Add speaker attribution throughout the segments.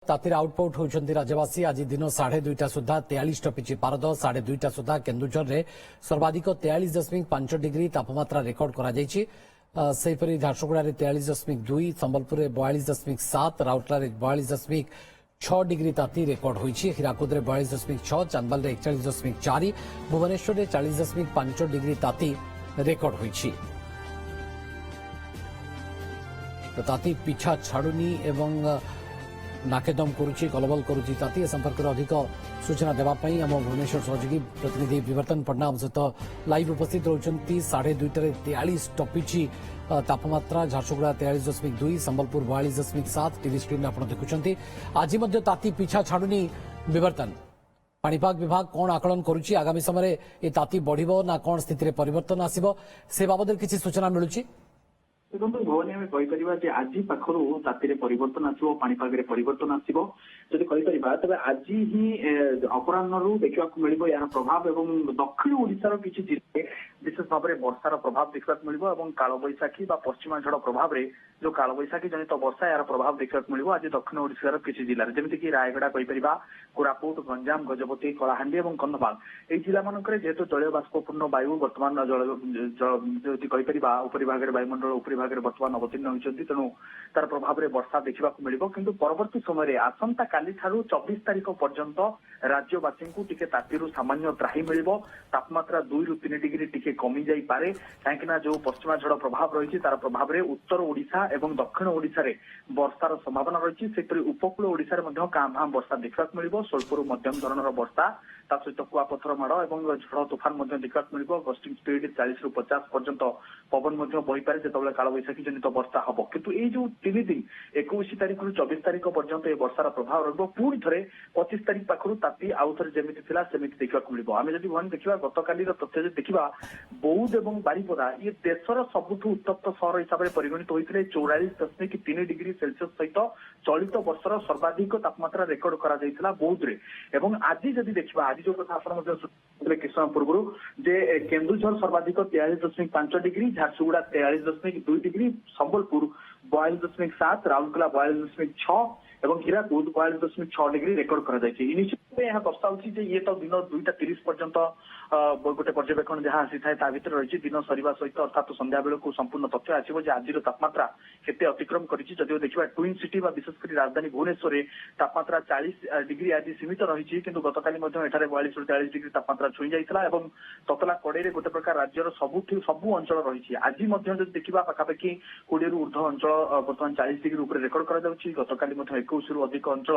Speaker 1: तातिर output होती राज्यवासी आज दिन 2:30 सुधा 43 टपिची पारद 2:30 सुधा केन्दुझर में सर्वाधिक 43.5 डिग्री तापमात्रा रेकर्ड कर झारसुगुड़ा 43.2 संबलपुर 42.7 राउरकेला 42.6 डिग्री ताती रेकर्ड होती हीराकुद 42.6 चांदबाल 41.4 भुवनेश्वर 40.5 डिग्री ताती रेकर्ड होती ताती पिछा छाड़ुनी एवं नाकेदम करुच्ची कलबल करुच्ची ताती संपर्क में अधिक सूचना देवाई आम भुवनेश्वर सहयोगी प्रतिनिधि विवर्तन पन्ना आम सहित लाइव उपस्थित रहते 2:30 43 टपिची तापमात्रा झारसुगुड़ा 43.2 संबलपुर 42.7 टीवी स्क्रीन आप देखुं आज ताती पिछा छाड़ुनी विवर्तन पाणीपाग विभाग कौन आकलन करुच्ची आगामी समय ये ताती बढ़िबो ना कौन स्थिति परिवर्तन आसिबो से बाबद किसी सूचना मिलुची
Speaker 2: देखो भवनी आम कहीपर आज पाखर ताती परिवर्तन आसो पाणीपाग परिवर्तन आसो जदि कहीपर तेज आज ही अपराह्न देखा मिल यार प्रभाव एवं दक्षिण ओडिशार किसी जिले विशेष भाव में वर्षार प्रभाव देखा मिल कालबैशाखी पश्चिमा झड़ प्रभाव में जो कालबैशाखी जनित वर्षा यार प्रभाव देखा मिल आज दक्षिण ओडिशार किसी जिले जमीक रायगड़ा कहीपर कोरापुट गंजाम गजपति कलाहांडी और कंधमाल ये जिला मानक जेहेतु जलीय बाष्पूर्ण वायु बर्तमान जल कहीपर उपरिभाग वायुमंडल उपरिभाग बर्तमान अवतीर्ण होती तेणु तार प्रभाव में वर्षा देखा मिल कि परवर्ती समय आसंता काली 24 तारीख पर्यंत राज्यवासी को टिके तातीरू सामान्य त्राही मिल तापमात्रा 2 ରୁ 3 डिग्री टिके कमी जाई पारे कहीं जो पश्चिमा झड़ प्रभाव रही तार प्रभाव में उत्तर ओडिशा और दक्षिण ओडिशा रे वर्षार संभावना रही सेपरी उपकूल ओडिशा रे कां भां वर्षा देखा मिल स्वल्परू मध्यम धरणर वर्षा ता सहित कुआपथर माड़ और झड़ तुफान देखा मिल गस्टिंग स्पीड 40 ରୁ 50 पर्यंत पवन बही पारे जो कालबैशाखी जनित वर्षा हम किंतु ये जो 3 दिन 21 तारीख ରୁ 24 तारीख पर्यंत ये वर्षार प्रभाव रही पुणी थे 25 तारीख पाखर ताती आउ थे जमी सेमती देखा मिल आम जब भवन देखा गतकाली तथ्य देखा बौद्ध और बारिपदा ये देशर सबुठ उत्तप्त सहर हिसाब से परिगणित होते 44.3 डिग्री सेल्सियस सहित चलित वर्षर सर्वाधिक तापमात्रा रेकर्ड कर बौद्ध में आज जदि देखा आज जो कथा किछ समय पूर्व जे केन्दुझर सर्वाधिक 43.5 डिग्री झारसुगुड़ा 43.2 डिग्री संबलपुर 42.7 राउरकेला 42.6 और हीराकुद 42.6 डिग्री रेकर्ड कर दर्शाऊँ ये तो दिन 2:30 पर्यंत गोटे पर्यवेक्षण जहाँ आसी था भर रही दिन सरिवा सहित अर्थात संध्या बेलू संपूर्ण तथ्य आसो आज तापमात्रा केते अतिक्रम करो देखा ट्विन सिटी विशेषकर राजधानी भुवनेश्वर में तापमात्रा 40 डिग्री आज सीमित रही कि गतकाली 42 ରୁ 40 डिग्री तापमात्रा छुई जाता है ततला कड़े गोटे प्रकार राज्यर सबू अंचल रही आज देखा पाखापाखि 20 ରୁ ऊर्ध्व अंचल बर्तमान 40 डिग्री उपर रेकर्ड कर 21 ରୁ अधिक अंचल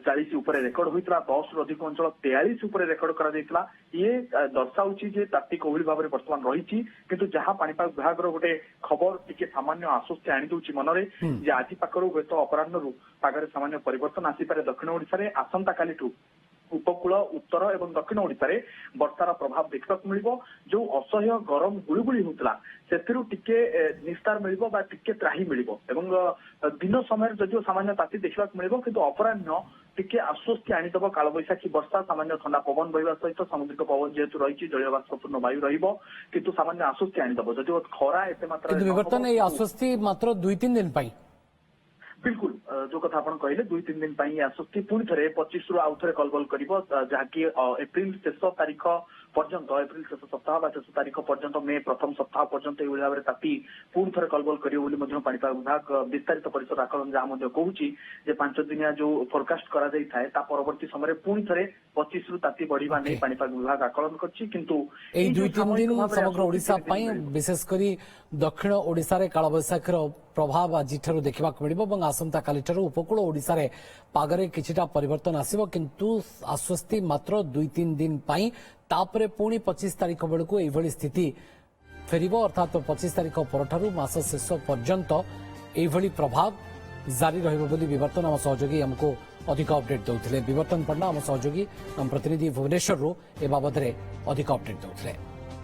Speaker 2: 40 उपर रेकर्ड होता 10 ରୁ अधिक अंचल 43 उपर रेकर्ड कर ये दर्शाऊँ जे ताती कोहली भाव में बर्तमान रही किंतु जहाँ पाणीपाग विभाग गोटे खबर टिके सामान्य आश्वस्ति आनीदे मनरे जे आज पाखर हूँ अपराह्न पागरे सामान्य परिवर्तन आसीपे दक्षिण ओडिशा रे आसंता काली उपकूल उत्तर और दक्षिण ओडिशा रे वर्षार प्रभाव देखा मिल जो असह्य गरम गुड़गुड़ी होता से टिके निस्तार मिल टिके त्राही मिल दिन समय जदिव सामान्य ताती देखा मिल कि अपराह्न टिके आश्वस्ति आनीदेव कालबैशाखी वर्षा सामान्य ठंडा पवन बहवा सहित समुद्रिक पवन जेहेतु रही जलीय बाष्पूर्ण वायु रु सामान्य आश्वस्ति आनीदेव जदिव खरा एत मात्रा
Speaker 1: आश्वस्ति मात्र 2-3 दिन
Speaker 2: बिल्कुल जो कथा आप कहले 2-3 दिन आश्वस्ति पुणी थे 25 ରୁ आउ थे कलबल कर जहाँकि एप्रिल शेष तारीख पर्यंत एप्रिल शेष सप्ताह शेष तारीख पर्यंत मे प्रथम सप्ताह पर्यंत ये भाव में ताती पुणी थे कलबल कर पाणीपाग विभाग विस्तारित परिषद आकलन जहाँ कहूँ 5 दिनिया जो फोरकास्ट कर परवर्ती समय पुणी थे 25 ରୁ ताती बढ़िया नहीं पाणीपाग विभाग आकलन कर
Speaker 1: 2-3 दिन समग्र ओडिशा विशेषकर दक्षिण ओडिशा रे कालबैशाखीर प्रभाव आज देखा मिल आसंता काली उपकूल ओडिशा रे पागरे किछिटा परिवर्तन आसिबो किंतु आश्वस्ति मात्र 2-3 दिन तापरे पुणी 25 तारीख बेलू यही स्थिति फेरिबो अर्थात 25 तारीख परठारु मास शेष पर्यंत यही प्रभाव जारी रहिबो बोली विवर्तन आम सहयोगी हमको अधिक अपडेट देउथिले विवर्तन पन्ना आम सहयोगी प्रतिनिधि भुवनेश्वर ए बाबद अधिक अपडेट देउथिले।